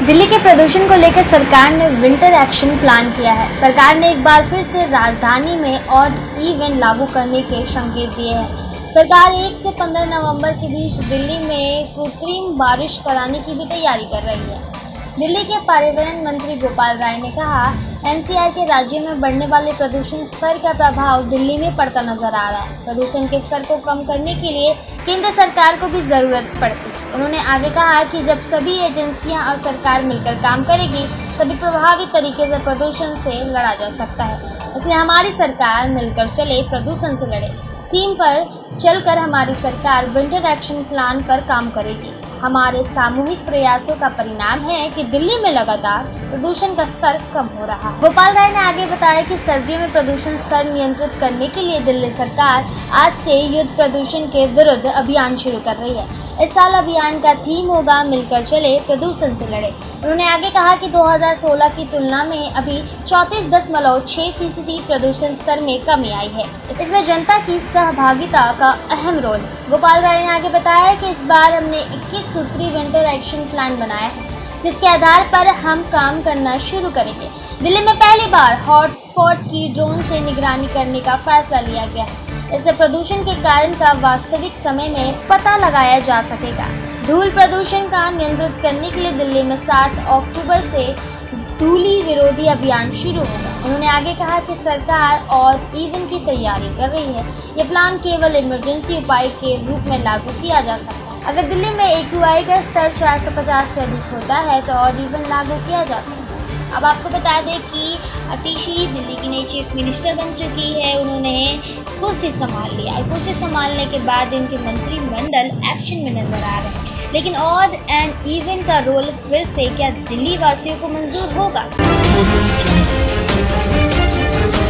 दिल्ली के प्रदूषण को लेकर सरकार ने विंटर एक्शन प्लान किया है। सरकार ने एक बार फिर से राजधानी में ऑड इवन लागू करने के संकेत दिए हैं। सरकार 1 से 15 नवंबर के बीच दिल्ली में कृत्रिम बारिश कराने की भी तैयारी कर रही है। दिल्ली के पर्यावरण मंत्री गोपाल राय ने कहा, एनसीआर के राज्यों में बढ़ने वाले प्रदूषण स्तर का प्रभाव दिल्ली में पड़ता नजर आ रहा है। प्रदूषण के स्तर को कम करने के लिए केंद्र सरकार को भी जरूरत पड़ती है। उन्होंने आगे कहा कि जब सभी एजेंसियां और सरकार मिलकर काम करेगी तभी प्रभावी तरीके से प्रदूषण से लड़ा जा सकता है। इसलिए हमारी सरकार मिलकर चले, प्रदूषण से लड़े थीम पर चलकर हमारी सरकार विंटर एक्शन प्लान पर काम करेगी। हमारे सामूहिक प्रयासों का परिणाम है कि दिल्ली में लगातार प्रदूषण का स्तर कम हो रहा है। गोपाल राय ने आगे बताया कि सर्दियों में प्रदूषण स्तर नियंत्रित करने के लिए दिल्ली सरकार आज से युद्ध प्रदूषण के विरुद्ध अभियान शुरू कर रही है। इस साल अभियान का थीम होगा, मिलकर चले, प्रदूषण से लड़े। उन्होंने आगे कहा कि 2016 की तुलना में अभी 34.6% प्रदूषण स्तर में कमी आई है। इसमें जनता की सहभागिता का अहम रोल है। गोपाल राय ने आगे बताया कि इस बार हमने 21 सूत्री विंटर एक्शन प्लान बनाया है, जिसके आधार पर हम काम करना शुरू करेंगे। दिल्ली में पहली बार हॉटस्पॉट की ड्रोन से निगरानी करने का फैसला लिया गया है। इससे प्रदूषण के कारण का वास्तविक समय में पता लगाया जा सकेगा। धूल प्रदूषण का नियंत्रित करने के लिए दिल्ली में 7 अक्टूबर से धूली विरोधी अभियान शुरू होगा। उन्होंने आगे कहा कि सरकार ऑड इवन की तैयारी कर रही है। ये प्लान केवल इमरजेंसी उपाय के रूप में लागू किया जा सकता है। अगर दिल्ली में AQI का स्तर 450 से अधिक होता है तो ऑड इवन लागू किया जा सकता है। अब आपको बता दें कि आतिशी दिल्ली की नई चीफ मिनिस्टर बन चुकी है। उन्होंने कुर्सी संभाल लिया और कुर्सी संभालने के बाद इनके मंत्रिमंडल एक्शन में नजर आ रहे हैं। लेकिन ऑड एंड इवन का रोल फिर से क्या दिल्ली वासियों को मंजूर होगा?